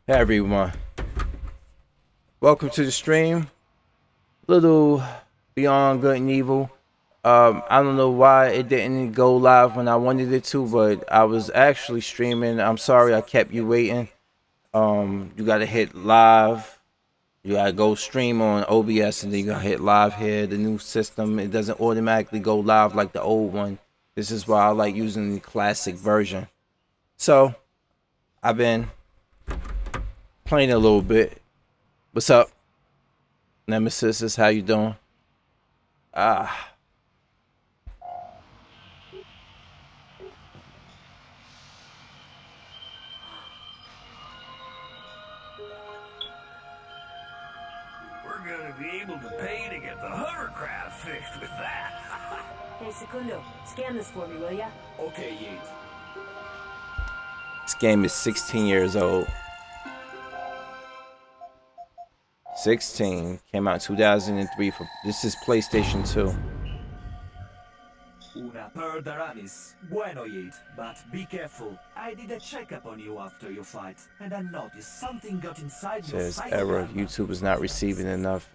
Hey everyone, welcome to the stream. Little Beyond Good and Evil. I don't know why it didn't go live when I wanted it to, but I was actually streaming. I'm sorry I kept you waiting. You gotta hit live. You gotta go stream on OBS and then you gotta hit live here. The new system, it doesn't automatically go live like the old one. This is why I like using the classic version. So I've been playing a little bit. What's up, Nemesis? How you doing? Ah, We're gonna be able to pay to get the hovercraft fixed with that. Hey, Secundo, scan this for me, will ya? Okay, Yates. this game is 16 years old. 16 came out in 2003 for this is PlayStation 2. Una per Daramis. Bueno, Yates, but be careful. I did a checkup on you after your fight, and I noticed something got inside your Says side. error. YouTube is not receiving enough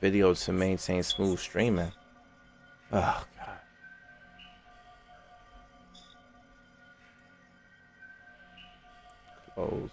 videos to maintain smooth streaming. Oh god. Close.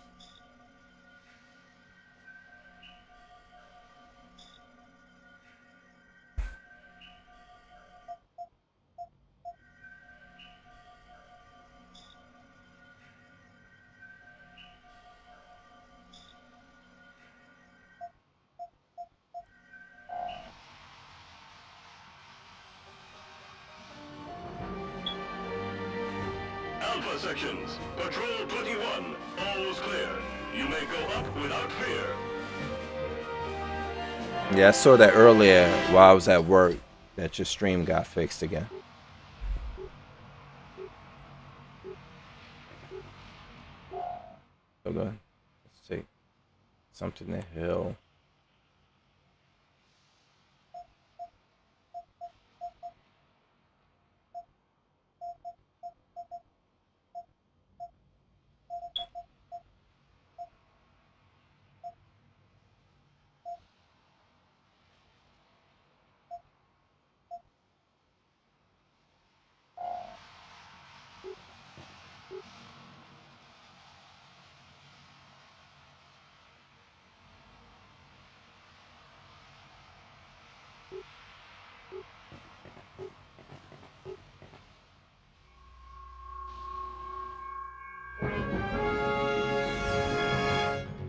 Alpha sections, Patrol 21, all's clear. You may go up without fear. Yeah, I saw that earlier while I was at work that your stream got fixed again. Hold on. Let's take something to Hill.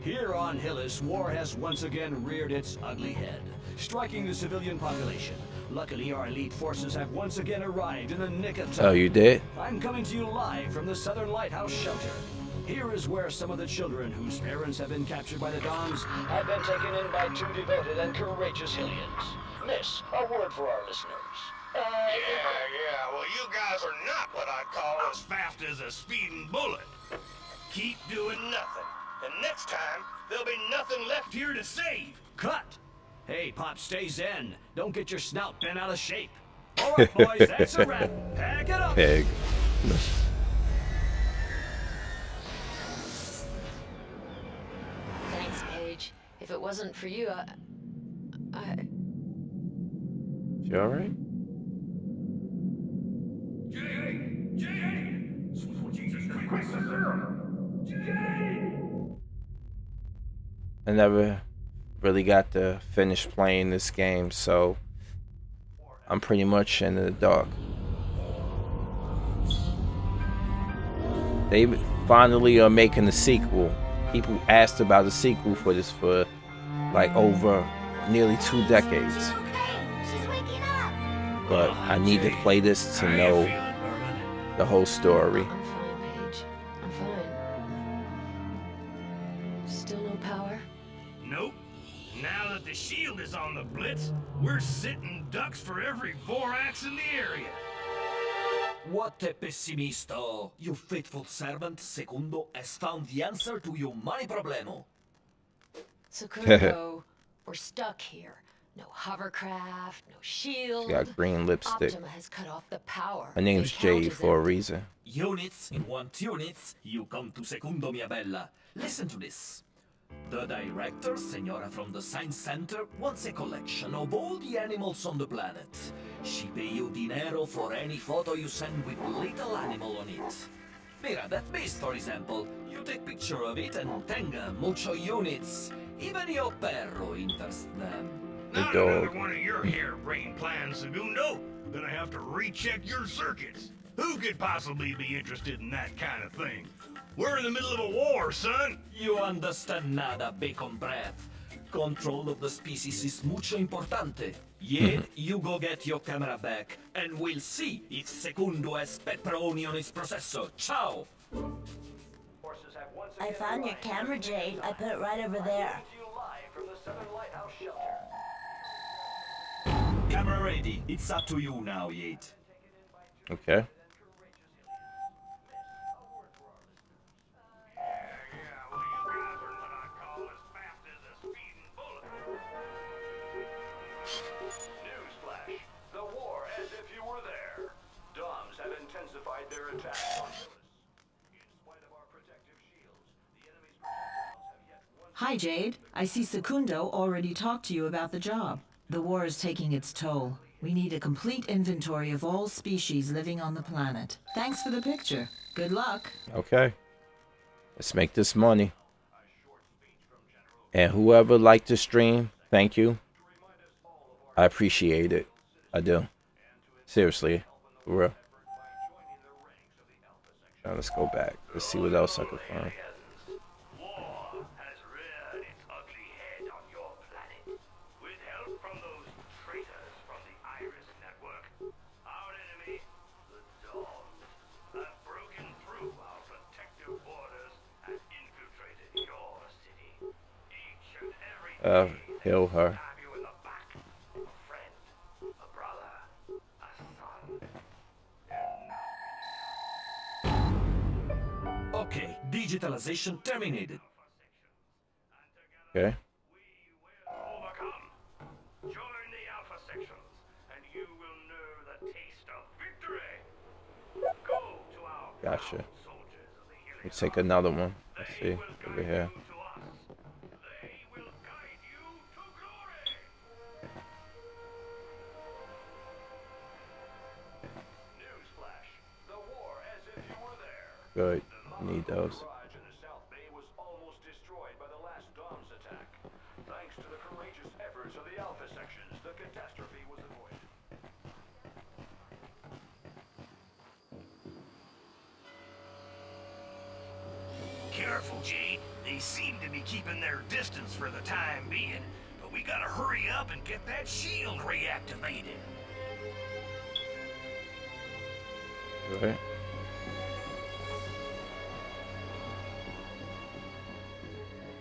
Here on Hillis, war has once again reared its ugly head, striking the civilian population. Luckily, our elite forces have once again arrived in the nick of time. Oh, you did? I'm coming to you live from the Southern Lighthouse Shelter. Here is where some of the children whose parents have been captured by the Dons have been taken in by two devoted and courageous Hillians. Miss, a word for our listeners. Yeah, well you guys are not what I'd call as fast as a speeding bullet. Keep doing nothing, and next time, there'll be nothing left here to save. Cut! Hey, Pop, stay zen. Don't get your snout bent out of shape. All right, boys, that's a wrap. Pack it up. Pig. Thanks, Paige. If it wasn't for you, You alright? I never really got to finish playing this game, so I'm pretty much in the dark. They finally are making a sequel. People asked about a sequel for this for like over nearly 2 decades. But I need to play this to know the whole story. I'm fine, Paige. I'm fine. Still no power? Nope. Now that the shield is on the blitz, we're sitting ducks for every Vorax in the area. What a pessimisto! Your faithful servant, Secundo, has found the answer to your money problemo. Secundo, we're stuck here. No hovercraft, no shield. She got green lipstick. Optima has cut off the power. Her name's The count Jade is for a empty. reason. units in want units, you come to Secundo, mia bella. Listen to this. The director, Senora from the Science Center, wants a collection of all the animals on the planet. She pay you dinero for any photo you send with little animal on it. Mira, that beast, for example. You take picture of it and tenga mucho units. Even your perro interests them. The Not dog. another one of your harebrained plans, Segundo. Gonna have to recheck your circuits. Who could possibly be interested in that kind of thing? We're in the middle of a war, son. You understand nada, bacon breath. Control of the species is mucho importante. Yet, you go get your camera back, and we'll see if Secundo has pepperoni on his processor. Ciao! Forces have once I again found your arrived. camera, Jade. I put it right over there. Coming to you live from the Southern Lighthouse Shelter. Camera ready. It's up to you now, Yate. Okay. Yeah, well, you guys are what I'd call as fast as a speeding bullet. Newsflash. The war as if you were there. Doms have intensified their attacks on Willis. In spite of our protective shields, the enemy's projectiles have yet once Hi, Jade. I see Secundo already talked to you about the job. The war is taking its toll. We need a complete inventory of all species living on the planet. Thanks for the picture. Good luck. Okay. Let's make this money. And whoever liked the stream, thank you. I appreciate it. I do. Seriously. For real. Now let's go back. Let's see what else I can find. War has reared its ugly head on your planet. With help from those traitors from the Iris Network, our enemy, the Dogs, have broken through our protective borders and infiltrated your city. Each and every day, Heal her. stab you in the back. A friend, a brother, a son. Okay, digitalization terminated. Okay. Overcome. Join the Alpha sections, and you will know the taste of victory. Go to our Gotcha. proud soldiers of the Helios. Let's take another one. Let's They see. will Over guide here. you to us. They will guide you to glory. Newsflash. The war as if you were there. Good. Need those. Garage in the South Bay was almost destroyed by the last Dom's attack. Thanks to the courageous efforts of the Alpha sections, the catastrophe was avoided. Careful, Jade. They seem to be keeping their distance for the time being, but we gotta hurry up and get that shield reactivated. Right.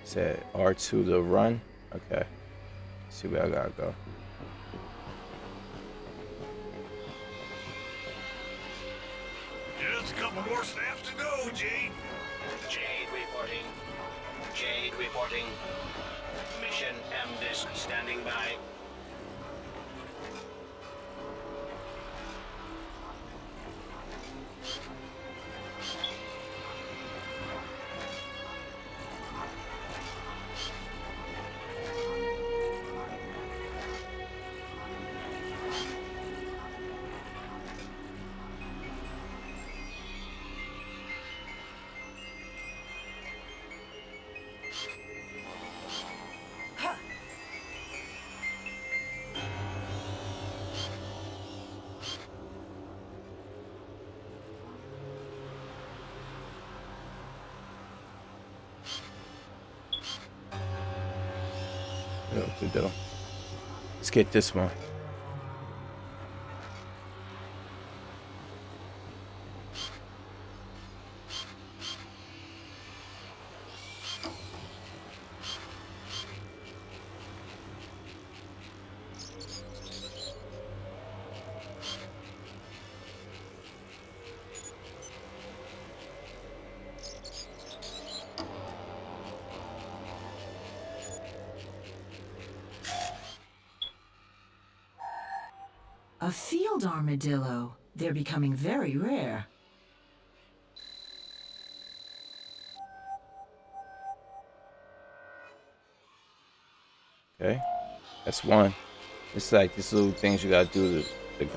Said R2 to run. Okay. Let's see where I gotta go. Just a couple more snaps to go, Jade. Jade reporting. Jade reporting. Mission M-Disc standing by. What to do? Let's get this one. A field armadillo. They're becoming very rare. Okay, that's one. It's like these little things you gotta do to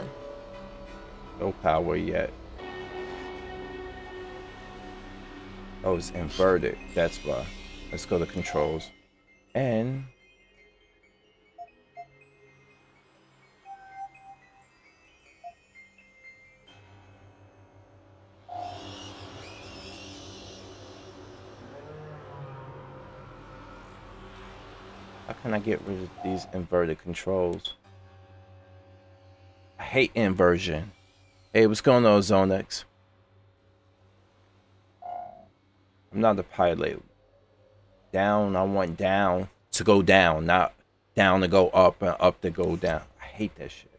no power yet. Oh, it's inverted. That's why. Let's go to controls. And how can I get rid of these inverted controls? I hate inversion. Hey, what's going on, Zonex? I'm not a pilot. Down, I want down to go down, not down to go up and up to go down. I hate that shit.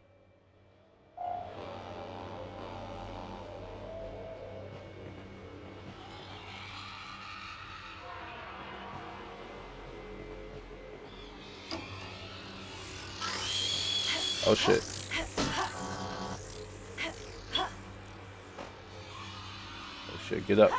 Oh shit. Oh shit, get up.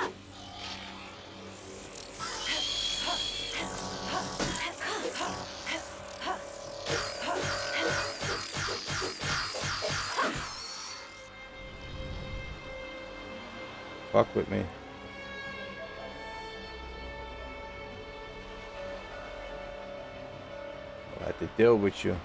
Fuck with me. I have to deal with you.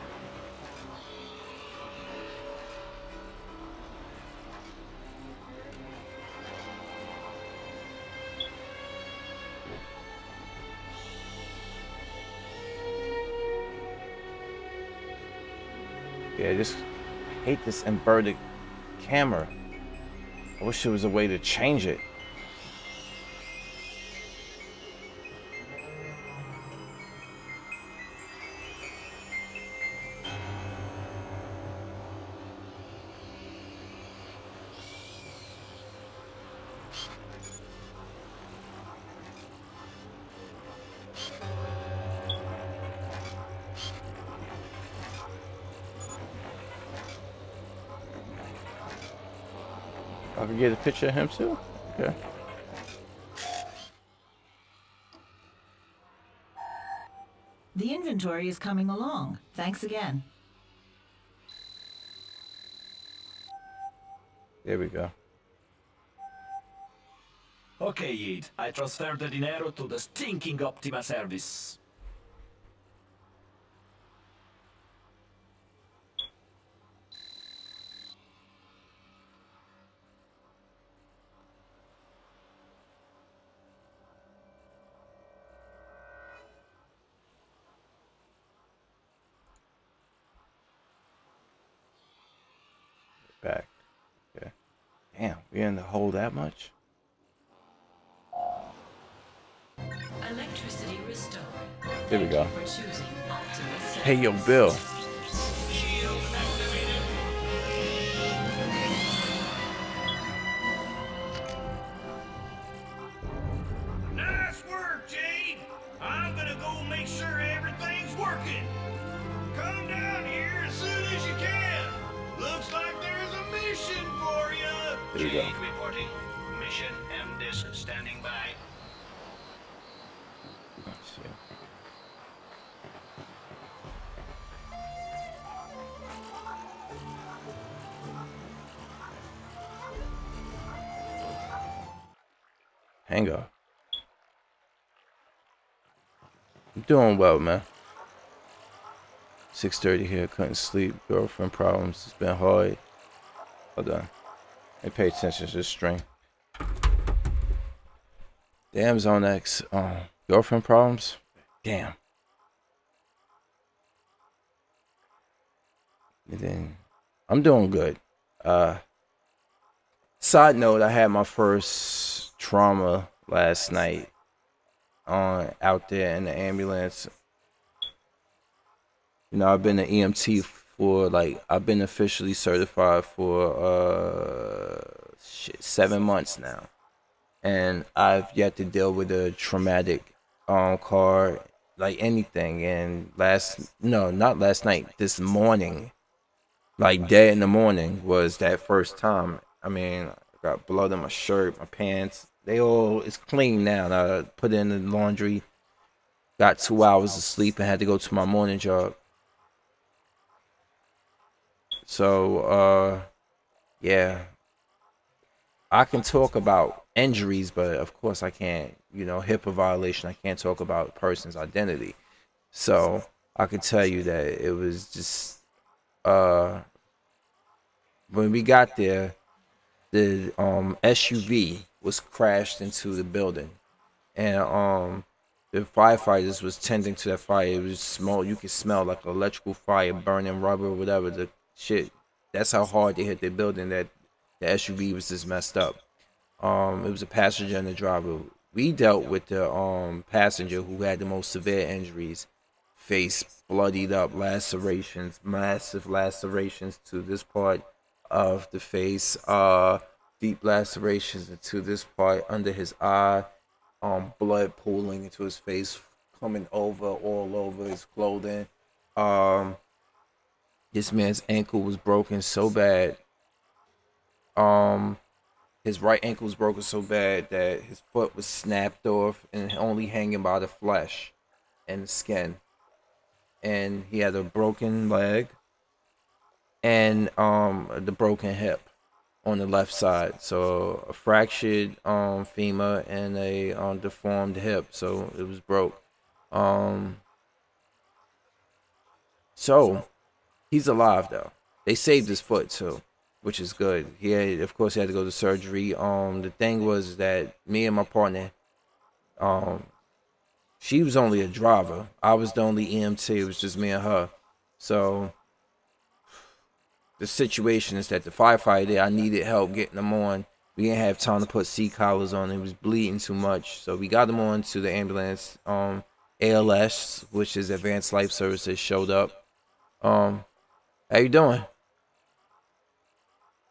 Yeah, I hate this inverted camera. I wish there was a way to change it. I can get a picture of him too? Okay. The inventory is coming along. Thanks again. There we go. Okay, Yid. I transferred the dinero to the stinking Optima service. Back. Okay. Damn, we in the hole that much? Electricity restored. There we go. For choosing Optimus. Hey, yo, Bill. Nice work, Jade. I'm gonna go make sure everything's working. Come down here as soon as you can. Looks like there's a mission for you. There we go. Jade reporting. Mission M-Disc standing by. Let's see. Hang up. I'm doing well, man. 6:30 here, couldn't sleep. Girlfriend problems. It's been hard. Hold on. Hey, pay attention to this string. Damn, Zone X. Girlfriend problems? Damn. And then I'm doing good. Side note, I had my first trauma last night out there in the ambulance. You know, I've been an EMT for I've been officially certified for 7 months now. And I've yet to deal with a traumatic car, like anything. And not last night, this morning, like dead in the morning was that first time. I mean, I got blood on my shirt, my pants. It's clean now. I put it in the laundry. got 2 hours of sleep and had to go to my morning job. So yeah, I can talk about injuries, but of course I can't. HIPAA violation. I can't talk about a person's identity. So I can tell you that it was just when we got there, the SUV was crashed into the building, and the firefighters was tending to that fire. It was small. You could smell like electrical fire, burning rubber, whatever the shit. That's how hard they hit the building. That the SUV was just messed up. It was a passenger and a driver. We dealt with the passenger who had the most severe injuries, face bloodied up, lacerations, massive lacerations to this part of the face, deep lacerations into this part under his eye, blood pooling into his face, coming over all over his clothing. Um, this man's ankle was broken so bad. Um, his right ankle was broken so bad that his foot was snapped off and only hanging by the flesh and the skin. And he had a broken leg and the broken hip on the left side. So a fractured femur and a deformed hip. So it was broke. Um, so he's alive though. They saved his foot too, which is good. Of course, he had to go to surgery. The thing was that me and my partner, um, she was only a driver. I was the only EMT. It was just me and her. So the situation is that the firefighter, I needed help getting him on. We didn't have time to put seat collars on. He was bleeding too much. So we got him on to the ambulance. ALS, which is Advanced Life Services, showed up. How you doing?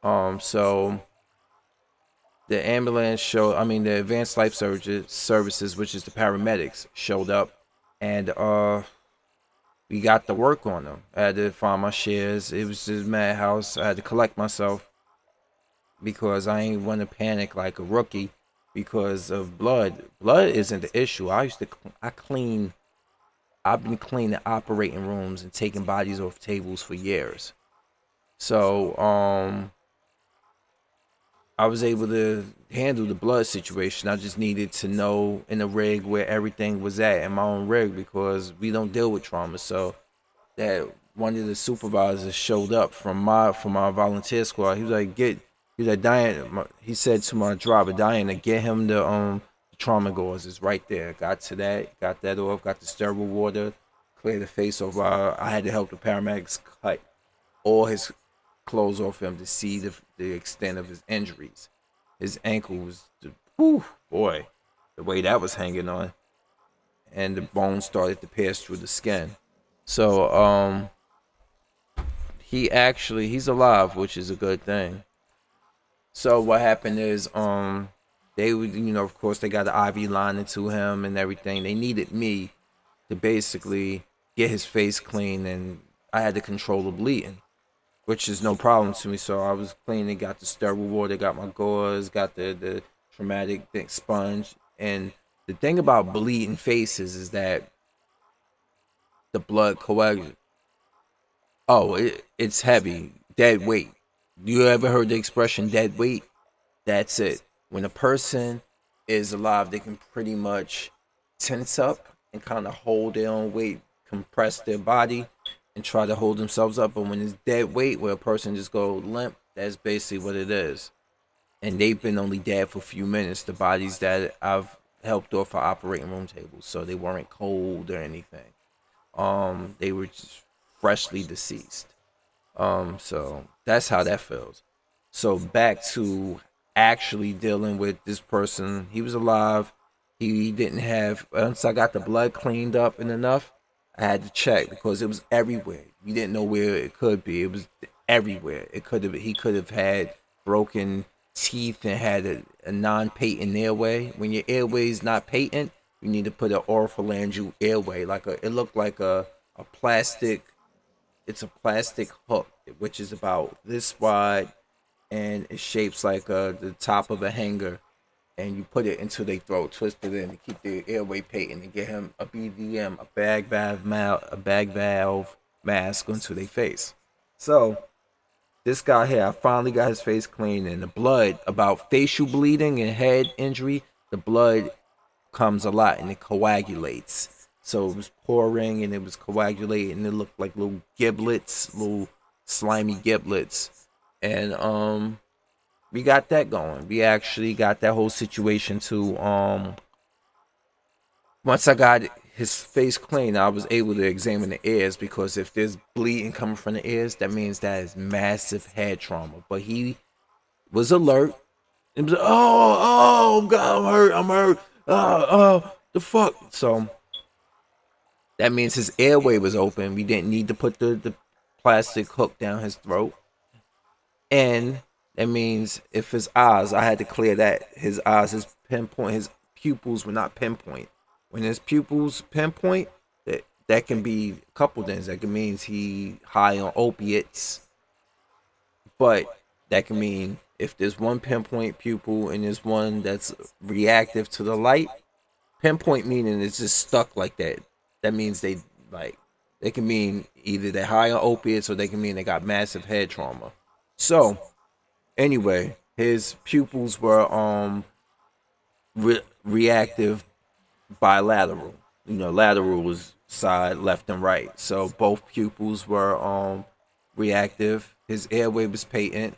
So the ambulance the Advanced Life Services, which is the paramedics, showed up, and we got to work on them. I had to find my shares. It was just madhouse. I had to collect myself because I ain't want to panic like a rookie because of blood. Blood isn't the issue. I've been cleaning operating rooms and taking bodies off tables for years. So I was able to handle the blood situation. I just needed to know in the rig where everything was at in my own rig because we don't deal with trauma. So that one of the supervisors showed up from my volunteer squad. He was like, Diana. He said to my driver, Diana, get him the trauma gauze. It's right there. Got to that, got that off, got the sterile water, clear the face off. I had to help the paramedics cut all his clothes off him to see the extent of his injuries. His ankle was, whew, boy, the way that was hanging on, and the bone started to pierce through the skin. So he's alive, which is a good thing. So what happened is they would of course they got the IV line into him and everything. They needed me to basically get his face clean, and I had to control the bleeding, which is no problem to me. So I was cleaning, got the sterile water, got my gauze, got the traumatic sponge. And the thing about bleeding faces is that the blood coagulates. Oh, it's heavy, dead weight. You ever heard the expression dead weight? That's it. When a person is alive, they can pretty much tense up and kind of hold their own weight, compress their body, and try to hold themselves up. But when it's dead weight, where a person just go limp, that's basically what it is. And they've been only dead for a few minutes. The bodies that I've helped off our operating room tables, so they weren't cold or anything. They were just freshly deceased. So that's how that feels. So back to actually dealing with this person. He was alive. He didn't have, once I got the blood cleaned up and enough, I had to check because it was everywhere. You didn't know where it could be. It was everywhere. He could have had broken teeth and had a non-patent airway. When your airway is not patent, you need to put an oropharyngeal airway. It looked like a plastic. It's a plastic hook, which is about this wide, and it shapes like the top of a hanger. and you put it into their throat, twist it in to keep the airway patent, and get him a BVM, a bag valve mask onto their face. So this guy here, I finally got his face clean, and the blood, about facial bleeding and head injury, the blood comes a lot and it coagulates. So it was pouring and it was coagulating, and it looked like little giblets, little slimy giblets. And we got that going. We actually got that whole situation to once I got his face clean, I was able to examine the ears, because if there's bleeding coming from the ears, that means that is massive head trauma. But he was alert. He was like, oh God, I'm hurt. The fuck. So that means his airway was open. We didn't need to put the plastic hook down his throat. And that means if his eyes, I had to clear that. His eyes, his pupils were not pinpoint. When his pupils pinpoint, that can be a couple things. That can mean he high on opiates. But that can mean if there's one pinpoint pupil and there's one that's reactive to the light, pinpoint meaning it's just stuck like that. That means they can mean either they're high on opiates or they can mean they got massive head trauma. So anyway, his pupils were reactive bilateral. Lateral was side, left and right. So both pupils were reactive. His airway was patent.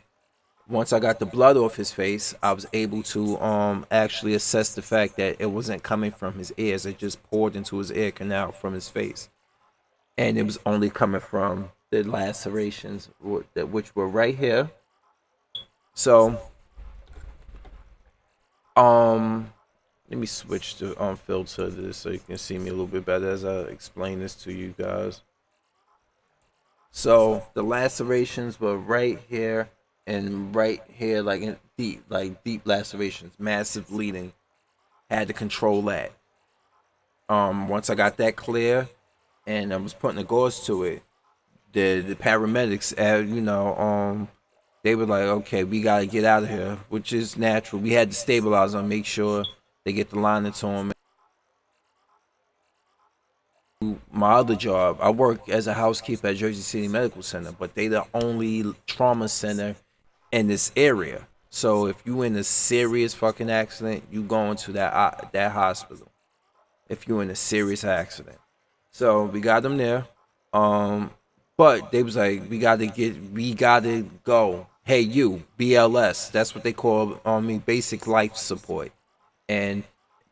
Once I got the blood off his face, I was able to actually assess the fact that it wasn't coming from his ears. It just poured into his ear canal from his face. And it was only coming from the lacerations, which were right here. So let me switch to filter this so you can see me a little bit better as I explain this to you guys. So the lacerations were right here and right here, like deep lacerations, massive bleeding. Had to control that. Once I got that clear, and I was putting the gauze to it, the paramedics, they were like, okay, we gotta get out of here, which is natural. We had to stabilize them, make sure they get the liner to him. My other job, I work as a housekeeper at Jersey City Medical Center, but they the only trauma center in this area. So if you in a serious fucking accident, you go into that hospital. If you're in a serious accident, so we got them there. But they was like, we gotta go. Hey, you BLS. That's what they call me, basic life support, and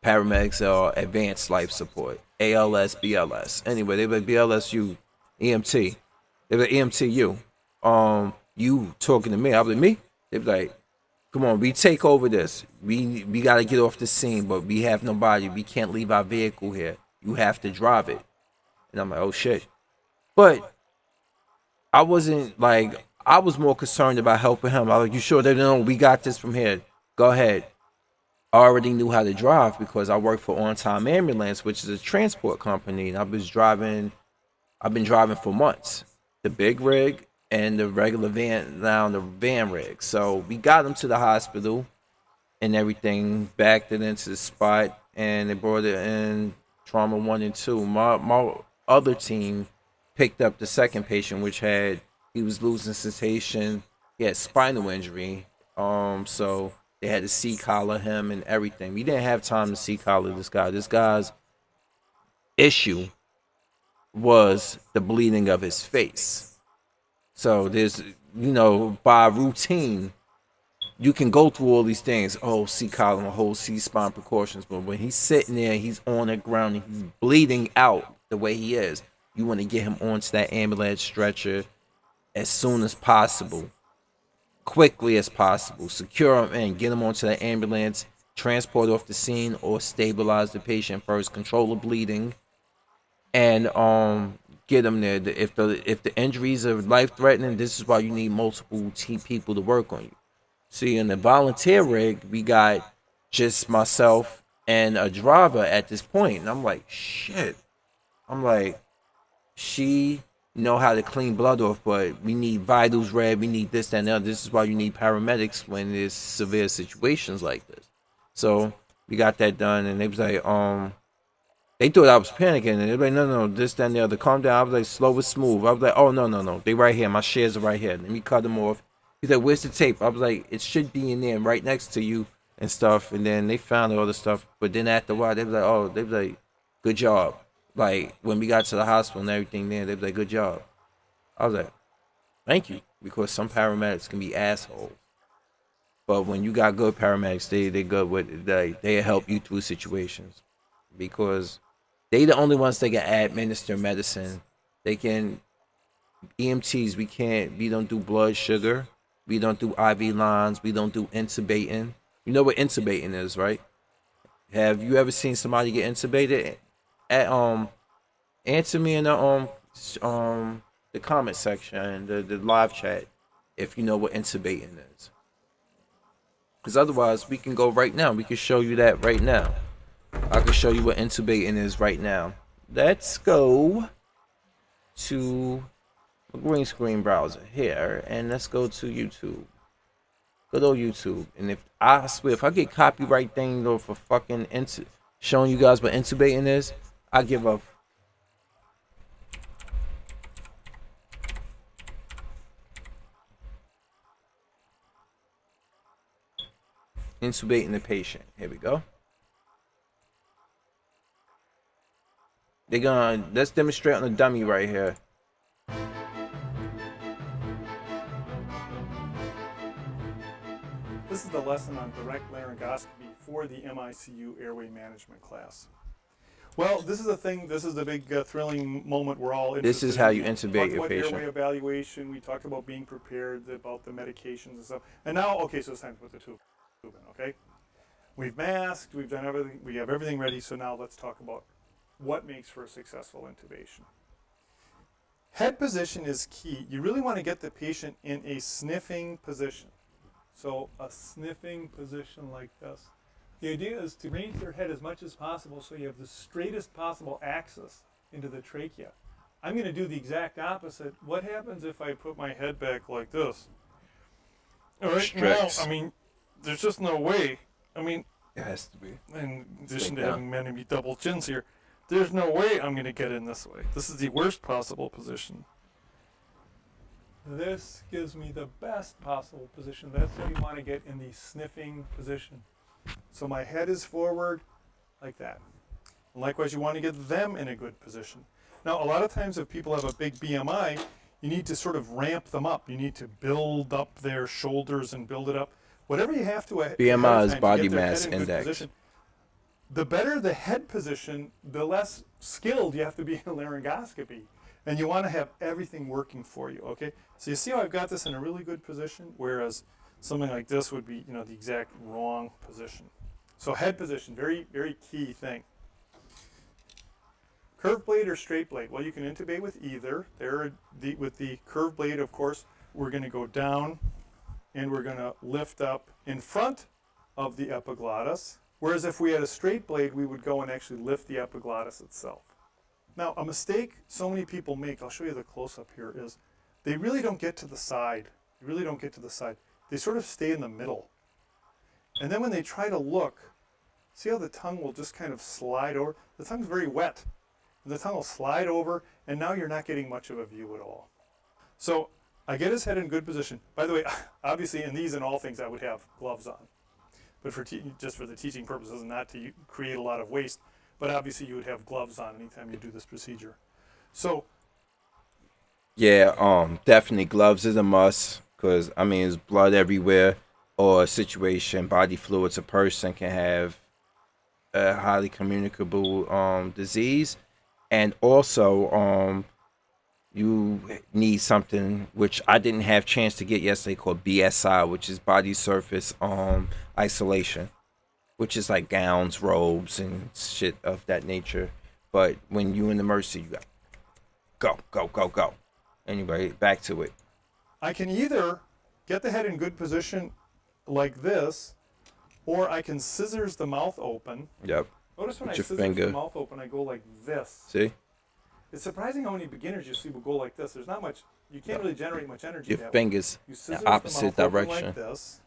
paramedics are advanced life support. ALS, BLS. Anyway, they were like BLSU, EMT. They were like EMTU. You talking to me? I was like, me? They were like, come on, we take over this. We gotta get off the scene, but we have nobody. We can't leave our vehicle here. You have to drive it. And I'm like, oh shit. But I wasn't like, I was more concerned about helping him. I was like, you sure? They know we got this from here. Go ahead. I already knew how to drive because I worked for On Time Ambulance, which is a transport company, and I've been driving for months. The big rig and the regular van, now the van rig. So we got him to the hospital and everything, backed it into the spot, and they brought it in trauma 1 and 2. My other team picked up the second patient, which he was losing sensation. He had spinal injury. So they had to C-collar him and everything. We didn't have time to C-collar this guy. This guy's issue was the bleeding of his face. So there's, by routine, you can go through all these things. Oh, C-collar, whole C-spine precautions. But when he's sitting there, he's on the ground, and he's bleeding out the way he is, you want to get him onto that ambulance stretcher as soon as possible, quickly as possible. Secure him and get him onto the ambulance, transport off the scene, or stabilize the patient first, control the bleeding, and get him there. If the injuries are life threatening, this is why you need multiple people to work on you. See, in the volunteer rig, we got just myself and a driver at this point, and I'm like, shit. I'm like, she know how to clean blood off, but we need vitals read, we need this, that, and the other. This is why you need paramedics when there's severe situations like this. So we got that done, and they was like, they thought I was panicking, and they were like, no, this, that, and the other. Calm down. I was like, slow and smooth. I was like, oh, no. They right here. My shares are right here. Let me cut them off. He's like, where's the tape? I was like, it should be in there, right next to you and stuff. And then they found all the stuff. But then after a while, they was like, oh, they was like, good job. Like, when we got to the hospital and everything there, they was like, good job. I was like, thank you. Because some paramedics can be assholes. But when you got good paramedics, they good with, they help you through situations. Because they the only ones that can administer medicine. They can EMTs. We don't do blood sugar. We don't do IV lines. We don't do intubating. You know what intubating is, right? Have you ever seen somebody get intubated? Answer me in the comment section, the live chat, if you know what intubating is. Because otherwise, we can go right now. We can show you that right now. I can show you what intubating is right now. Let's go to a green screen browser here, and let's go to YouTube. Good old YouTube. And if I swear, if I get copyright thing though for fucking showing you guys what intubating is, I give up. Intubating the patient. Here we go. They're gonna, let's demonstrate on the dummy right here. This is the lesson on direct laryngoscopy for the MICU airway management class. Well, this is the thing, this is the big thrilling moment we're all interested in. This is how you intubate your patient. Airway evaluation, we talked about being prepared, about the medications and stuff. And now, okay, so it's time to put the tube in, okay? We've masked, we've done everything, we have everything ready, so now let's talk about what makes for a successful intubation. Head position is key. You really want to get the patient in a sniffing position. So a sniffing position like this. The idea is to raise their head as much as possible so you have the straightest possible axis into the trachea. I'm going to do the exact opposite. What happens if I put my head back like this? All right, now, I mean, there's just no way. I mean, it has to be. In addition to having many double chins here, there's no way I'm going to get in this way. This is the worst possible position. This gives me the best possible position. That's what you want to get in the sniffing position. So my head is forward like that. And likewise, you want to get them in a good position. Now, a lot of times if people have a big BMI, you need to sort of ramp them up. You need to build up their shoulders and build it up. Whatever you have to. BMI is body mass index. The better the head position, the less skilled you have to be in laryngoscopy. And you want to have everything working for you, okay? So you see how I've got this in a really good position, whereas something like this would be, the exact wrong position. So head position, very, very key thing. Curved blade or straight blade? Well, you can intubate with either. With the curved blade, of course, we're going to go down and we're going to lift up in front of the epiglottis. Whereas if we had a straight blade, we would go and actually lift the epiglottis itself. Now, a mistake so many people make, I'll show you the close-up here, is they really don't get to the side. They really don't get to the side. They sort of stay in the middle. And then when they try to look, see how the tongue will just kind of slide over? The tongue's very wet. And the tongue will slide over, and now you're not getting much of a view at all. So I get his head in good position. By the way, obviously in these and all things I would have gloves on. But just for the teaching purposes, not to create a lot of waste. But obviously you would have gloves on anytime you do this procedure. So yeah, definitely gloves is a must, because I mean there's blood everywhere, or a situation, body fluids, a person can have a highly communicable disease. And also you need something which I didn't have chance to get yesterday, called BSI, which is body surface isolation, which is like gowns, robes, and shit of that nature. But when you in emergency, you got go. Anyway, back to it. I can either get the head in good position like this, or I can scissors the mouth open. Yep. Notice when I scissors the mouth open, I go like this. See? It's surprising how many beginners you see will go like this. There's not much, you can't really generate much energy your that fingers way. You scissors the opposite the mouth direction. open like this.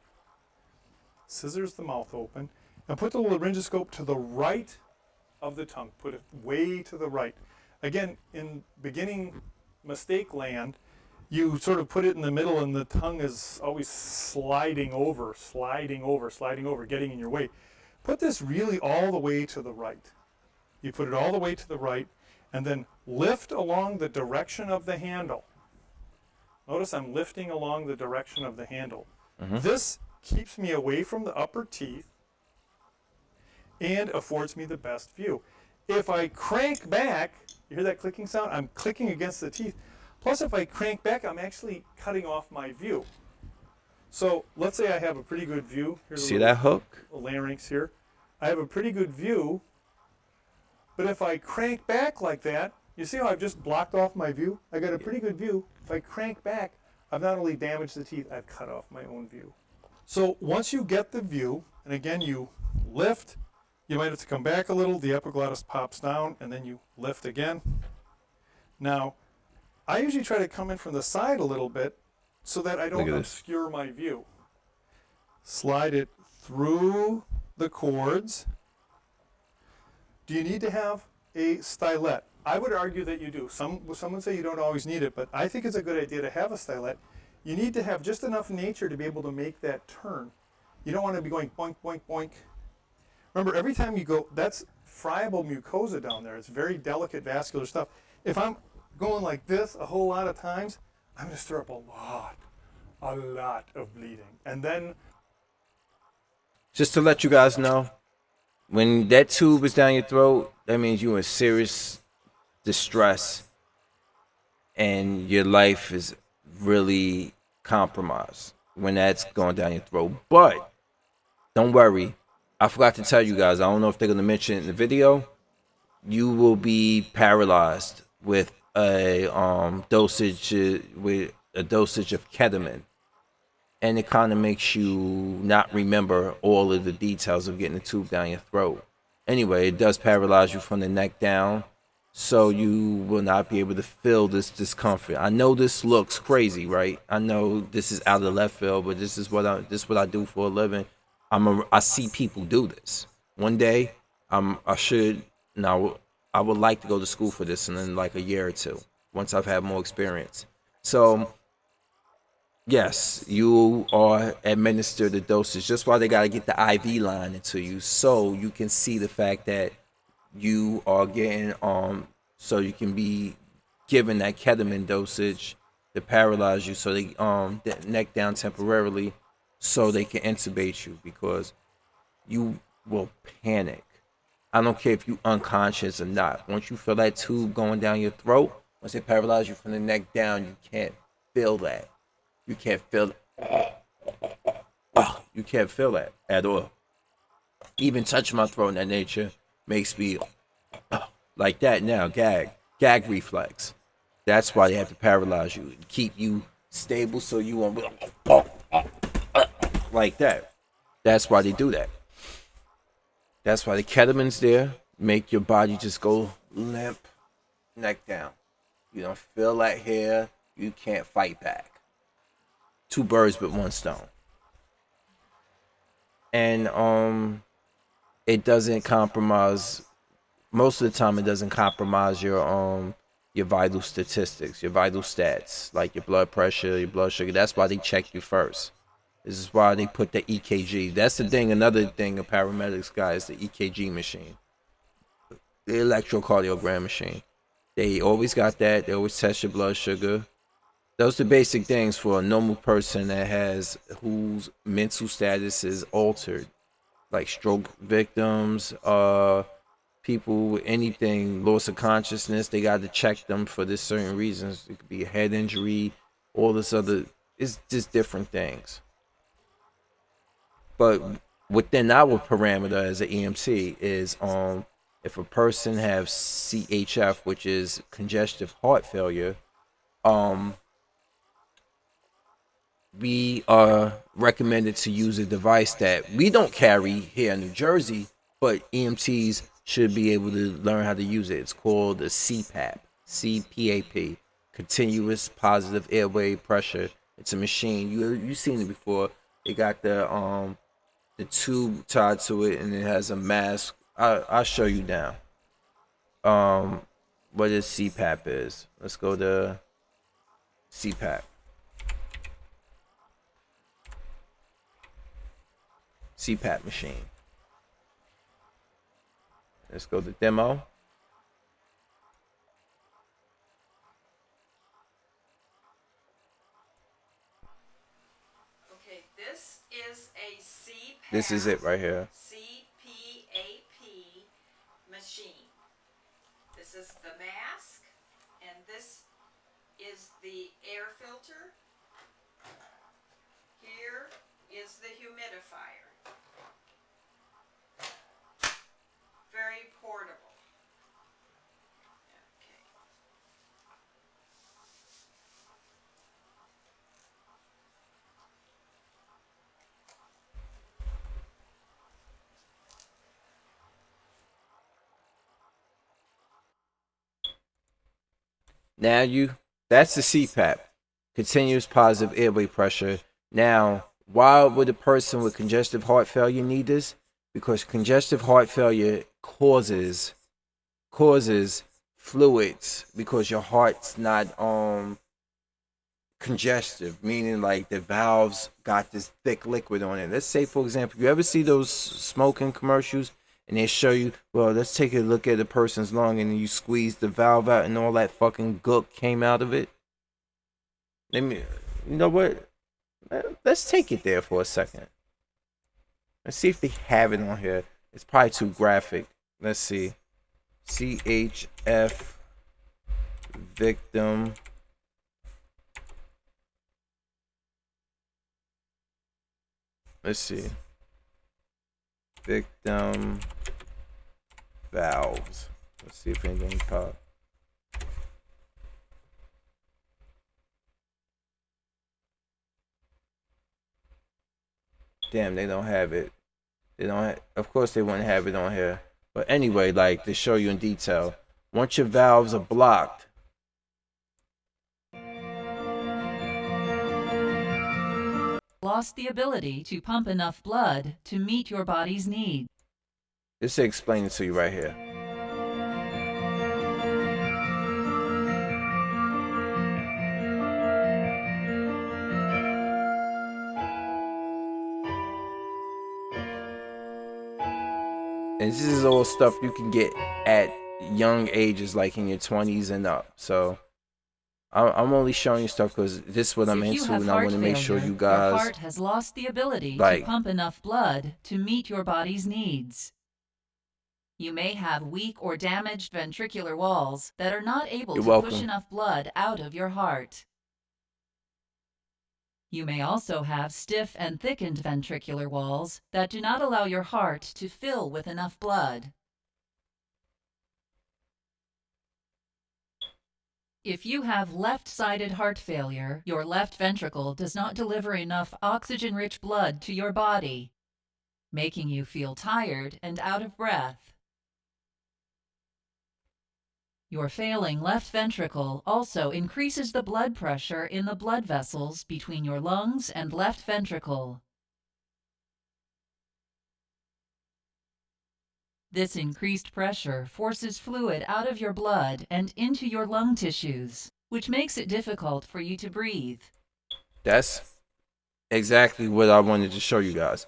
Scissors the mouth open, and put the laryngoscope to the right of the tongue. Put it way to the right. Again, in beginning mistake land, you sort of put it in the middle and the tongue is always sliding over, getting in your way. Put this really all the way to the right. You put it all the way to the right and then lift along the direction of the handle. Notice I'm lifting along the direction of the handle. This keeps me away from the upper teeth and affords me the best view. If I crank back, you hear that clicking sound? I'm clicking against the teeth. Plus, if I crank back, I'm actually cutting off my view. So let's say I have a pretty good view. Here's See that hook? larynx here. I have a pretty good view, but if I crank back like that, you see how I've just blocked off my view? I got a pretty good view. If I crank back, I've not only damaged the teeth, I've cut off my own view. So once you get the view, and again you lift, you might have to come back a little, the epiglottis pops down, and then you lift again. Now, I usually try to come in from the side a little bit so that I don't obscure my view. Slide it through the cords. Do you need to have a stylet? I would argue that you do. Some would say you don't always need it, but I think it's a good idea to have a stylet. You need to have just enough nature to be able to make that turn. You don't want to be going boink, boink, boink. Remember, every time you go, that's friable mucosa down there. It's very delicate vascular stuff. If I'm going like this a whole lot of times, I'm going to stir up a lot of bleeding. And then, just to let you guys know, when that tube is down your throat, that means you're in serious distress and your life is really compromised when that's going down your throat. But don't worry, I forgot to tell you guys, I don't know if they're going to mention it in the video, you will be paralyzed with a dosage of ketamine, and it kind of makes you not remember all of the details of getting the tube down your throat. Anyway, it does paralyze you from the neck down, so you will not be able to feel this discomfort. I know this looks crazy, right? I know this is out of left field, but this is what I do for a living. I see people do this. One day, I would like to go to school for this in like a year or two, once I've had more experience. So, yes, you are administered the dosage. That's why they got to get the IV line into you, so you can see the fact that you are getting so you can be given that ketamine dosage to paralyze you, so they the neck down temporarily, so they can intubate you, because you will panic. I don't care if you unconscious or not. Once you feel that tube going down your throat, once they paralyze you from the neck down, you can't feel that. You can't feel you can't feel that at all. Even touching my throat in that nature makes me like that now, gag reflex. That's why they have to paralyze you, keep you stable so you won't like that. That's why they do that. That's why the ketamine's there, make your body just go limp, neck down. You don't feel that hair, you can't fight back. Two birds with one stone. And it doesn't compromise, most of the time it doesn't compromise your vital statistics, your vital stats, like your blood pressure, your blood sugar. That's why they check you first. This is why they put the EKG. That's the thing, another thing a paramedics got is the EKG machine. The electrocardiogram machine. They always got that. They always test your blood sugar. Those are the basic things for a normal person whose mental status is altered. Like stroke victims, people with anything, loss of consciousness, they got to check them for this certain reasons. It could be a head injury, all this other, it's just different things. But within our parameter as an EMT is if a person has CHF, which is congestive heart failure, we are recommended to use a device that we don't carry here in New Jersey, but EMTs should be able to learn how to use it. It's called a CPAP, CPAP, continuous positive airway pressure. It's a machine. You've seen it before. It got the the tube tied to it, and it has a mask. I'll show you now. What this CPAP is. Let's go to CPAP. CPAP machine. Let's go to demo. Okay, this is a CPAP. This is it right here. CPAP machine. This is the mask, and this is the air filter. Here is the humidifier. Very portable. Okay. Now that's the CPAP, continuous positive airway pressure. Now, why would a person with congestive heart failure need this? Because congestive heart failure causes fluids because your heart's not congestive, meaning like the valves got this thick liquid on it. Let's say, for example, you ever see those smoking commercials and they show you, well, let's take a look at a person's lung and you squeeze the valve out and all that fucking gook came out of it. Let me, you know what? Let's take it there for a second. Let's see if they have it on here. It's probably too graphic. Let's see. CHF victim. Let's see. Victim valves. Let's see if anything pop. Damn, they don't have it. They don't have, of course they wouldn't have it on here. But anyway, like to show you in detail. Once your valves are blocked, lost the ability to pump enough blood to meet your body's needs. this is explaining it to you right here. And this is all stuff you can get at young ages, like in your 20s and up. So I'm only showing you stuff because this is what I'm into, and I want to make sure you guys. Your heart has lost the ability like, to pump enough blood to meet your body's needs. You may have weak or damaged ventricular walls that are not able to push enough blood out of your heart. You may also have stiff and thickened ventricular walls that do not allow your heart to fill with enough blood. If you have left-sided heart failure, your left ventricle does not deliver enough oxygen-rich blood to your body, making you feel tired and out of breath. Your failing left ventricle also increases the blood pressure in the blood vessels between your lungs and left ventricle. This increased pressure forces fluid out of your blood and into your lung tissues, which makes it difficult for you to breathe. That's exactly what I wanted to show you guys.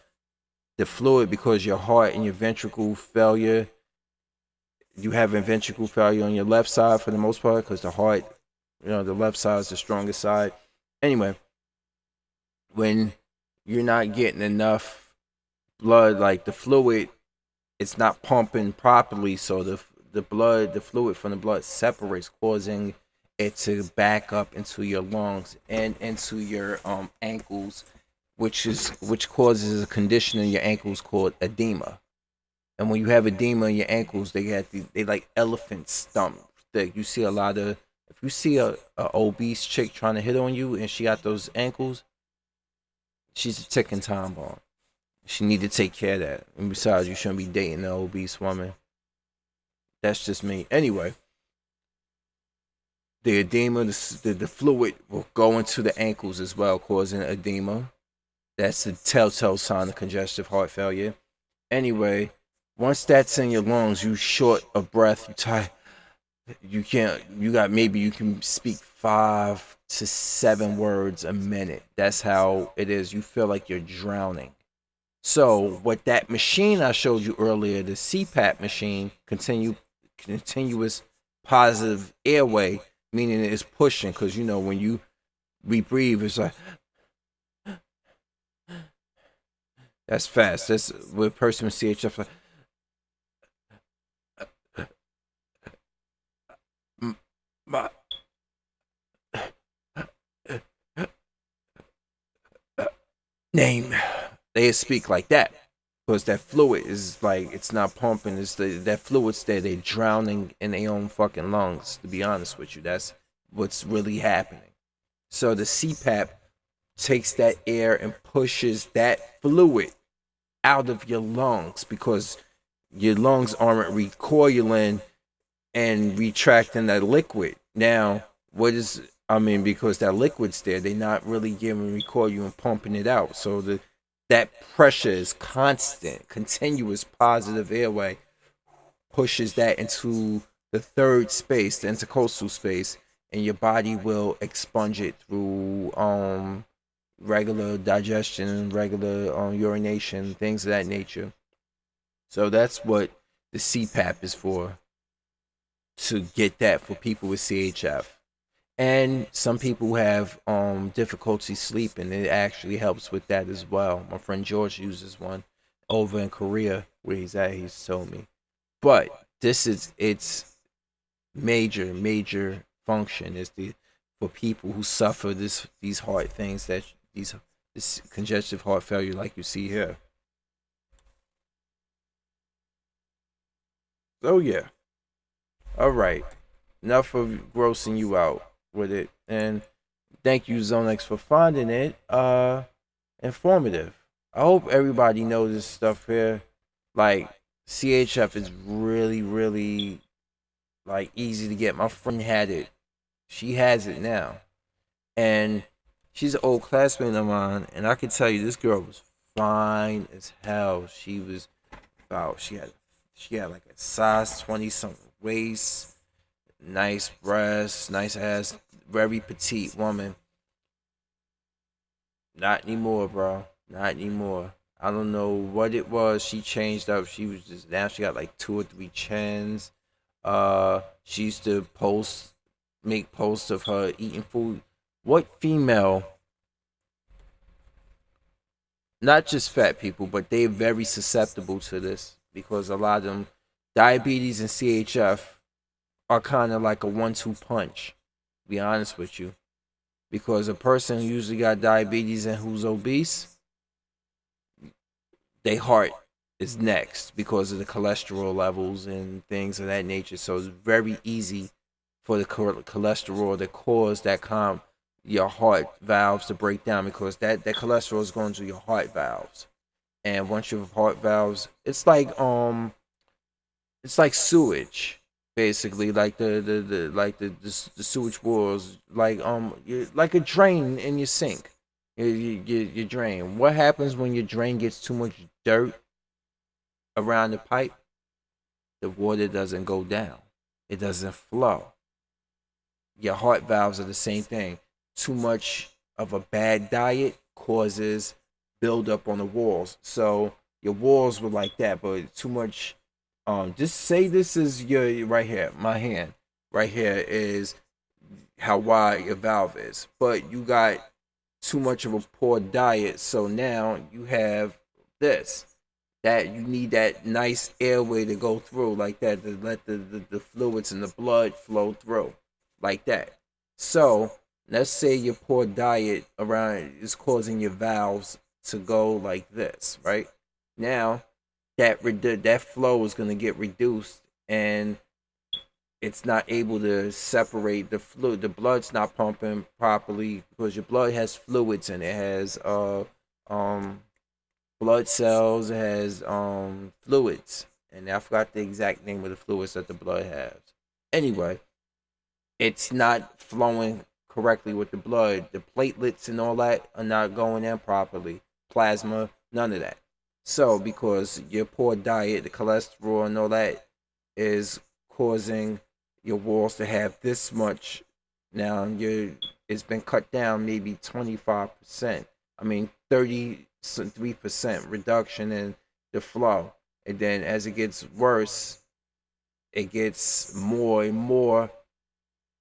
The fluid, because your heart and your ventricle failure, you have a ventricle failure on your left side for the most part, because the heart, the left side is the strongest side. Anyway, when you're not getting enough blood, like the fluid, it's not pumping properly, so the fluid from the blood separates, causing it to back up into your lungs and into your ankles, which causes a condition in your ankles called edema. And when you have edema in your ankles, they like elephant stump. That you see a lot of. If you see a obese chick trying to hit on you and she got those ankles, she's a ticking time bomb. She need to take care of that. And besides, you shouldn't be dating an obese woman. That's just me. Anyway, the edema, the fluid will go into the ankles as well, causing edema. That's the telltale sign of congestive heart failure. Anyway, once that's in your lungs, you short of breath, you tired. You can't. You got maybe you can speak 5 to 7 words a minute. That's how it is. You feel like you're drowning. So what that machine I showed you earlier, the CPAP machine, continuous positive airway, meaning it's pushing, because you know when we breathe, it's like that's fast. That's with a person with CHF. Like, my, name. They speak like that because that fluid is like it's not pumping. It's that fluid's there. They're drowning in their own fucking lungs. To be honest with you, that's what's really happening. So the CPAP takes that air and pushes that fluid out of your lungs because your lungs aren't recoiling and retracting that liquid. Now, what is because that liquid's there, they're not really giving recoil you and pumping it out. So that pressure is constant, continuous positive airway pushes that into the third space, the intercostal space, and your body will expunge it through regular digestion, regular urination, things of that nature. So that's what the CPAP is for, to get that for people with CHF. And some people have difficulty sleeping. It actually helps with that as well. My friend George uses one over in Korea where he's at. He's told me. But this is its major function is for people who suffer these heart things, that this congestive heart failure like you see here. So yeah. All right. Enough of grossing you out with it. And thank you, Zonex, for finding it informative. I hope everybody knows this stuff here. Like CHF is really like easy to get. My friend had it. She has it now. And she's an old classmate of mine, and I can tell you this girl was fine as hell. She was about she had like a size 20 something waist, nice breasts, nice ass, very petite woman. Not anymore, bro. Not anymore. I don't know what it was. She changed up. She was just now she got like 2 or 3 chins. She used to make posts of her eating food. What female, not just fat people, but they're very susceptible to this because a lot of them, diabetes and CHF are kind of like a 1-2 punch. To be honest with you, because a person who usually got diabetes and who's obese, their heart is next because of the cholesterol levels and things of that nature. So it's very easy for the cholesterol to cause your heart valves to break down because that cholesterol is going to your heart valves. And once you have heart valves, it's like sewage, basically, like the sewage walls, like like a drain in your sink. Your drain. What happens when your drain gets too much dirt around the pipe? The water doesn't go down. It doesn't flow. Your heart valves are the same thing. Too much of a bad diet causes buildup on the walls. So your walls were like that, but too much. Just say this is your right here. My hand right here is how wide your valve is, but you got too much of a poor diet. So now you have this. That you need that nice airway to go through like that to let the fluids and the blood flow through like that. So let's say your poor diet around is causing your valves to go like this, right? Now that flow is going to get reduced and it's not able to separate the fluid. The blood's not pumping properly because your blood has fluids and it has blood cells, it has fluids, and I forgot the exact name of the fluids that the blood has. Anyway, it's not flowing correctly with the blood. The platelets and all that are not going in properly. plasma, none of that. So because your poor diet, the cholesterol and all that is causing your walls to have this much. Now it's been cut down maybe 25%. I mean 33% reduction in the flow. And then as it gets worse, it gets more and more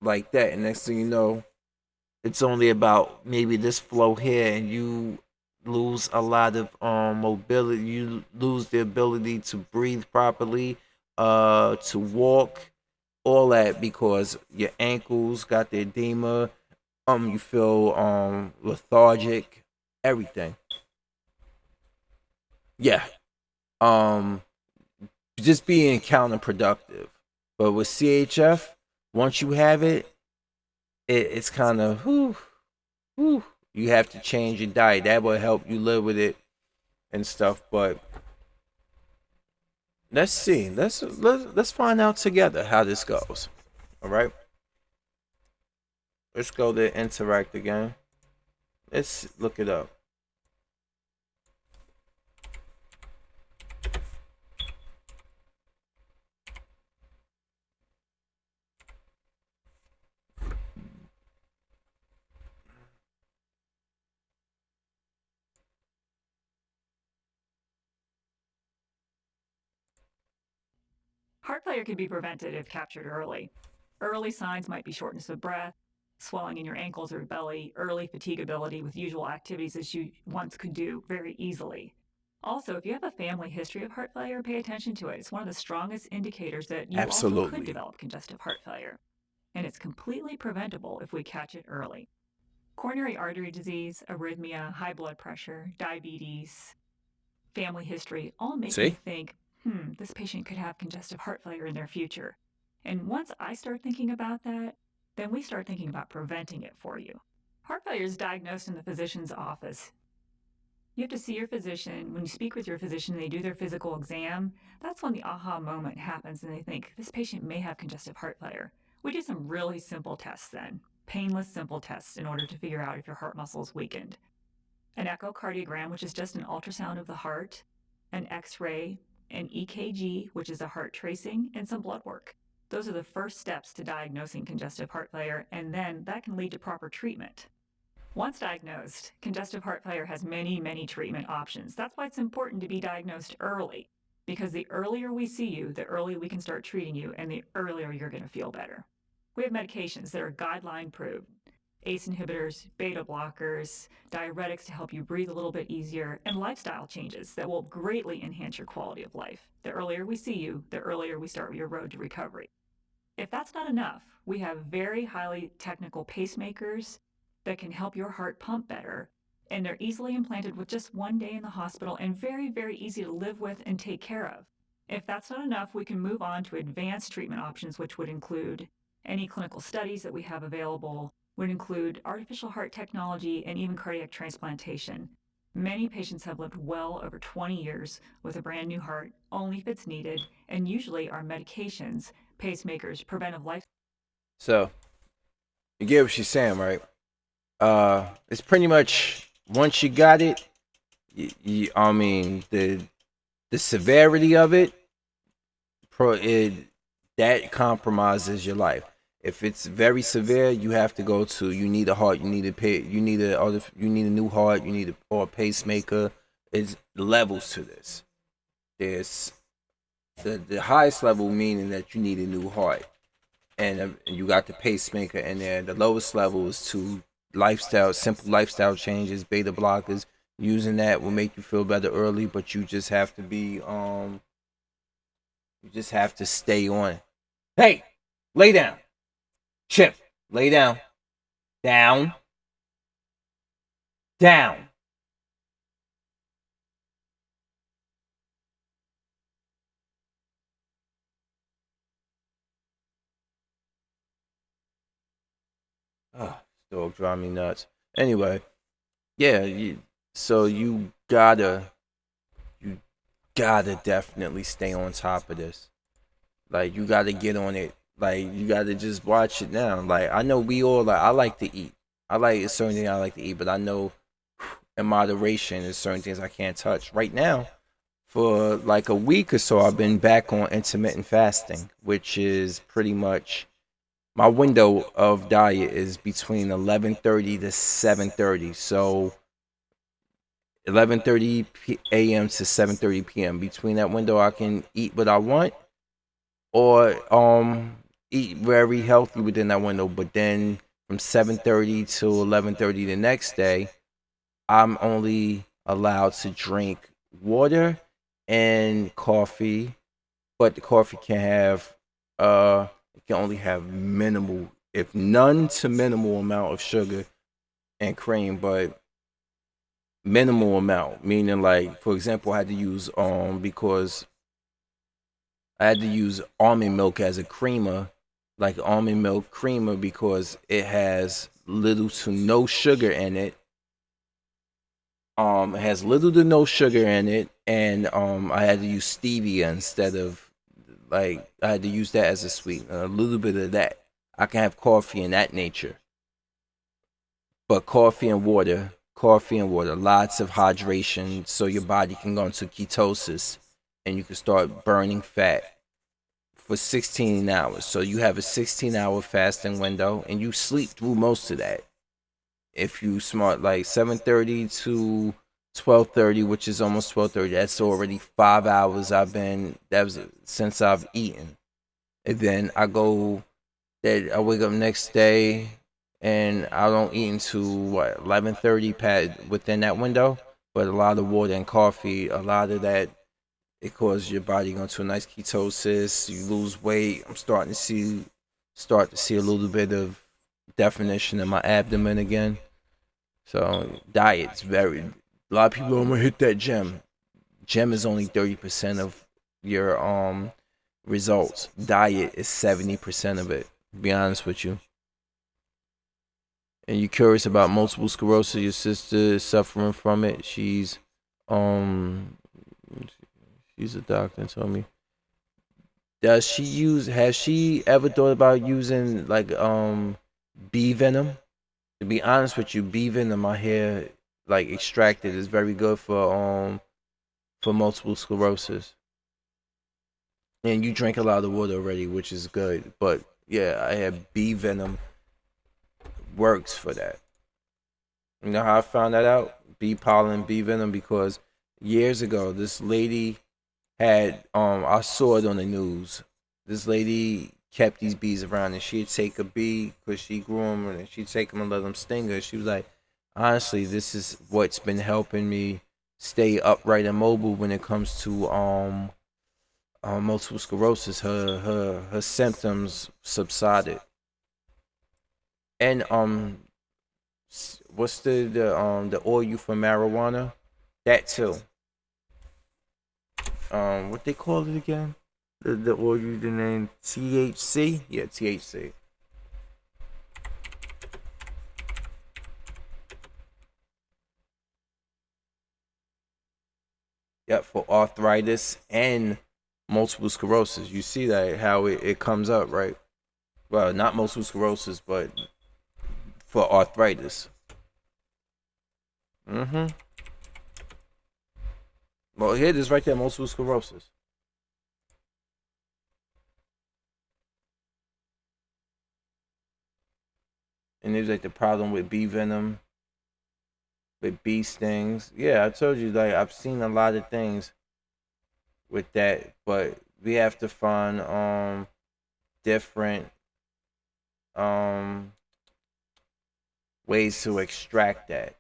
like that. And next thing you know, it's only about maybe this flow here, and you lose a lot of mobility. You lose the ability to breathe properly, to walk, all that because your ankles got the edema. You feel lethargic, everything. Yeah. Um, just being counterproductive. But with CHF, once you have it, it's kind of whew. You have to change your diet. That will help you live with it and stuff. But let's see. Let's find out together how this goes. All right. Let's go to interact again. Let's look it up. Heart failure can be prevented if captured early. Early signs might be shortness of breath, swelling in your ankles or belly, early fatigability with usual activities that you once could do very easily. Also, if you have a family history of heart failure, pay attention to it. It's one of the strongest indicators that you also could develop congestive heart failure. And it's completely preventable if we catch it early. Coronary artery disease, arrhythmia, high blood pressure, diabetes, family history all make me think, this patient could have congestive heart failure in their future. And once I start thinking about that, then we start thinking about preventing it for you. Heart failure is diagnosed in the physician's office. You have to see your physician. When you speak with your physician, they do their physical exam. That's when the aha moment happens and they think, this patient may have congestive heart failure. We do some really simple tests then, painless, simple tests in order to figure out if your heart muscle is weakened. An echocardiogram, which is just an ultrasound of the heart, an x-ray, an EKG, which is a heart tracing, and some blood work. Those are the first steps to diagnosing congestive heart failure, and then that can lead to proper treatment. Once diagnosed, congestive heart failure has many, many treatment options. That's why it's important to be diagnosed early, because the earlier we see you, the earlier we can start treating you, and the earlier you're going to feel better. We have medications that are guideline proved. ACE inhibitors, beta blockers, diuretics to help you breathe a little bit easier, and lifestyle changes that will greatly enhance your quality of life. The earlier we see you, the earlier we start your road to recovery. If that's not enough, we have very highly technical pacemakers that can help your heart pump better, and they're easily implanted with just one day in the hospital and very, very easy to live with and take care of. If that's not enough, we can move on to advanced treatment options, which would include any clinical studies that we have available, would include artificial heart technology and even cardiac transplantation. Many patients have lived well over 20 years with a brand new heart, only if it's needed, and usually our medications, pacemakers, preventive life. So, you get what she's saying, right? It's pretty much once you got it, I mean the severity of it, that compromises your life. If it's very severe, you have to go to. You need a heart. You need you need a new heart. You need a pacemaker. It's levels to this. There's the highest level meaning that you need a new heart, and you got the pacemaker in there. The lowest level is to simple lifestyle changes, beta blockers. Using that will make you feel better early, but you just have to be you just have to stay on it. Hey, lay down. Chip, lay down. Down. Down. Oh, dog drive me nuts. Anyway, yeah, so you gotta definitely stay on top of this. Like you gotta get on it. Like you gotta just watch it now. Like I know we all I like to eat. I like a certain thing I like to eat, but I know in moderation. There's certain things I can't touch. Right now, for like a week or so, I've been back on intermittent fasting, which is pretty much my window of diet is between 11:30 to 7:30. So 11:30 a.m. to 7:30 p.m. Between that window, I can eat what I want or eat very healthy within that window. But then from 7:30 to 11:30 the next day, I'm only allowed to drink water and coffee, but the coffee it can only have minimal, if none to minimal amount of sugar and cream, but minimal amount, meaning like for example, I had to use because I had to use almond milk as a creamer, like almond milk creamer, because it has little to no sugar in it. It has little to no sugar in it, and I had to use stevia instead of, like, I had to use that as a sweetener, a little bit of that. I can have coffee in that nature, but coffee and water, lots of hydration, so your body can go into ketosis, and you can start burning fat for 16 hours. So you have a 16-hour fasting window, and you sleep through most of that. If you smart, like 7:30 to 12:30, which is almost 12:30, that's already 5 hours that was since I've eaten. And then I wake up next day and I don't eat until what, 11:30 within that window. But a lot of water and coffee, a lot of that, it causes your body go into a nice ketosis. You lose weight. I'm starting to see a little bit of definition in my abdomen again. So diet's very. A lot of people, I'm gonna hit that gym. Gym is only 30% of your results. Diet is 70% of it. To be honest with you. And you're curious about multiple sclerosis. Your sister is suffering from it. Um she's a doctor and told me. Has she ever thought about using like bee venom? To be honest with you, bee venom I hear like extracted is very good for multiple sclerosis. And you drink a lot of water already, which is good. But yeah, I have bee venom works for that. You know how I found that out? Bee pollen, bee venom, because years ago this lady had I saw it on the news. This lady kept these bees around, and she'd take a bee because she grew them, and she'd take them and let them sting her. She was like, honestly, this is what's been helping me stay upright and mobile when it comes to multiple sclerosis. Her symptoms subsided. And what's the oil for marijuana? That too. What they call it again? The oil, the name THC? Yeah, THC. Yep, for arthritis and multiple sclerosis. You see that how it comes up, right? Well, not multiple sclerosis, but for arthritis. Mm-hmm. Well, here it is right there, multiple sclerosis. And there's like the problem with bee venom, with bee stings. Yeah, I told you, like, I've seen a lot of things with that, but we have to find different um ways to extract that.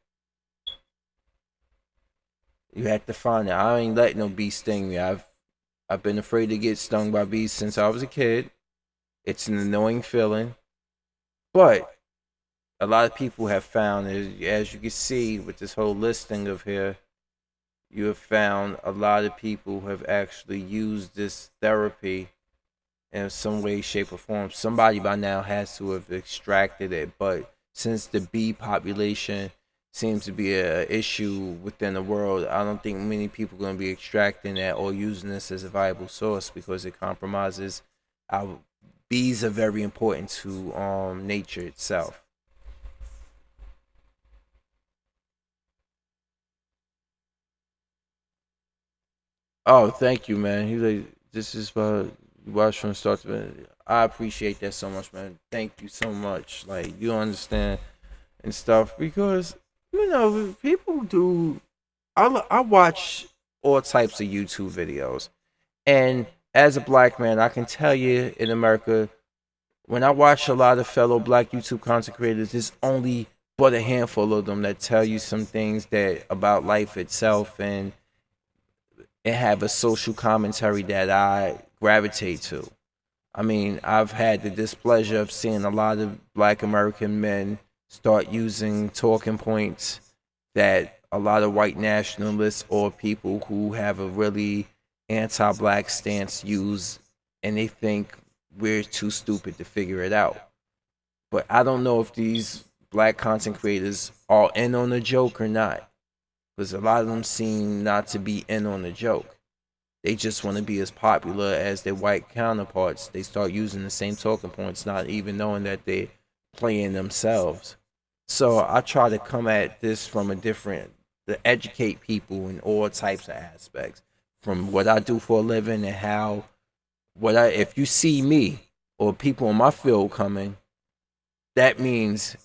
You have to find it. I ain't let no bee sting me. I've been afraid to get stung by bees since I was a kid. It's an annoying feeling, but a lot of people have found, as you can see with this whole listing of here, you have found a lot of people have actually used this therapy in some way, shape, or form. Somebody by now has to have extracted it, but since the bee population seems to be an issue within the world, I don't think many people are going to be extracting that or using this as a viable source because it compromises our bees are very important to nature itself. Oh, thank you, man. He like, this is watch from start to finish. I appreciate that so much, man. Thank you so much. Like, you don't understand and stuff because people do. I watch all types of YouTube videos, and as a black man, I can tell you in America, when I watch a lot of fellow black YouTube content creators, there's only but a handful of them that tell you some things that about life itself and have a social commentary that I gravitate to. I mean, I've had the displeasure of seeing a lot of black American men start using talking points that a lot of white nationalists or people who have a really anti black stance use, and they think we're too stupid to figure it out. But I don't know if these black content creators are in on the joke or not, because a lot of them seem not to be in on the joke. They just want to be as popular as their white counterparts. They start using the same talking points, not even knowing that they're playing themselves. So I try to come at this from a different, to educate people in all types of aspects, from what I do for a living and how, if you see me or people in my field coming, that means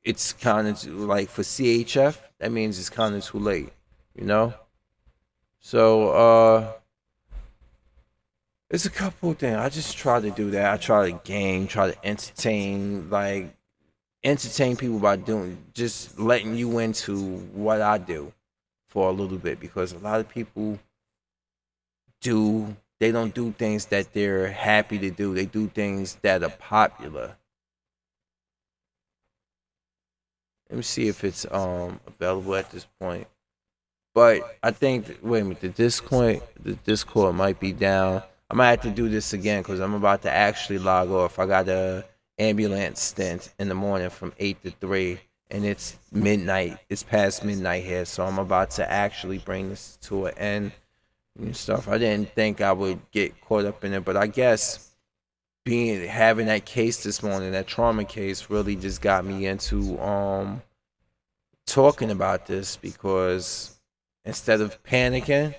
it's kind of like for CHF, that means it's kind of too late, you know? So, it's a couple of things. I just try to do that. I try to game, try to entertain people by just letting you into what I do for a little bit, because a lot of people they don't do things that they're happy to do. They do things that are popular. Let me see if it's available at this point. But I think wait a minute, the Discord might be down. I might have to do this again because I'm about to actually log off. I got a ambulance stint in the morning from 8 to 3, and it's midnight. It's past midnight here, so I'm about to actually bring this to an end and stuff. I didn't think I would get caught up in it, but I guess having that case this morning, that trauma case, really just got me into talking about this, because instead of panicking,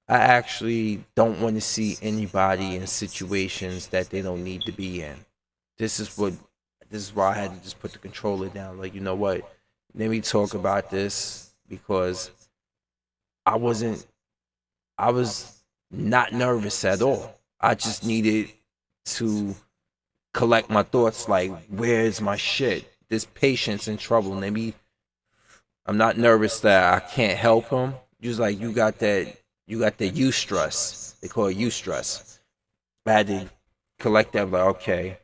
I actually don't want to see anybody in situations that they don't need to be in. This is why I had to just put the controller down. Like, you know what? Let me talk about this, because I was not nervous at all. I just needed to collect my thoughts, like, where's my shit? This patient's in trouble. Maybe I'm not nervous that I can't help him. Just like you got that eustress. They call it eustress. I had to collect that, like, okay,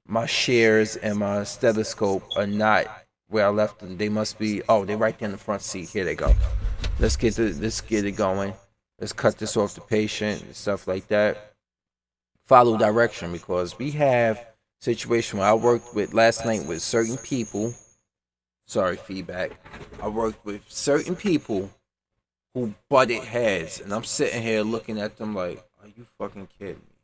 my shares and my stethoscope are not where I left them. They must be, they're right there in the front seat. Here they go. Let's get it going. Let's cut this off the patient and stuff like that. Follow direction, because we have situation where I worked with last night with certain people. Sorry, feedback. I worked with certain people who butted heads, and I'm sitting here looking at them like, are you fucking kidding me?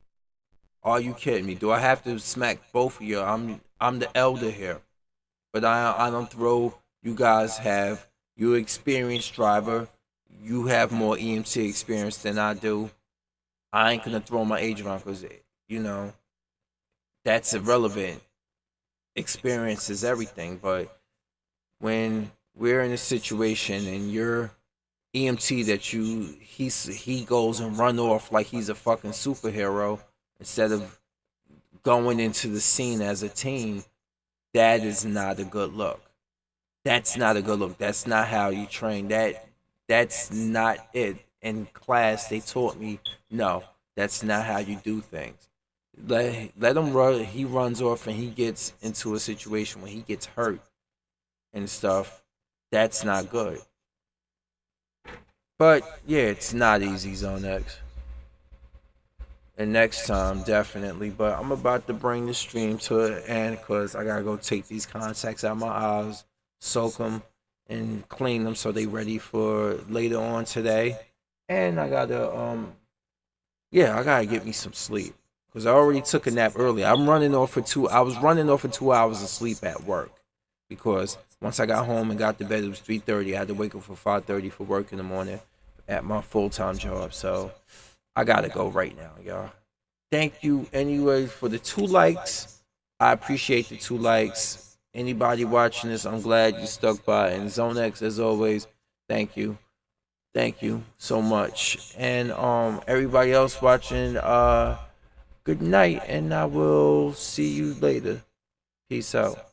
Are you kidding me? Do I have to smack both of you? I'm the elder here, but I don't throw. You guys have, you experienced driver. You have more EMT experience than I do. I ain't gonna throw my age around, because that's irrelevant. Experience is everything. But when we're in a situation and you're EMT that he goes and run off like he's a fucking superhero instead of going into the scene as a team, that is not a good look. That's not a good look. That's not how you train. That's not it. In class, they taught me, no, that's not how you do things. Let him run. He runs off and he gets into a situation when he gets hurt and stuff. That's not good. But yeah, it's not easy, Zone X. And next time, definitely. But I'm about to bring the stream to an end, because I gotta go take these contacts out my eyes, soak them, and clean them so they ready for later on today. And I gotta I gotta get me some sleep, because I already took a nap earlier. I was running off for 2 hours of sleep at work, because once I got home and got to bed, it was 3:30. I had to wake up for 5:30 for work in the morning. at my full-time job. So I gotta go right now, y'all. Thank you anyway for the 2 likes. I appreciate the 2 likes. Anybody watching this, I'm glad you stuck by. And Zone X, as always, thank you. Thank you so much. And everybody else watching, good night, and I will see you later. Peace out.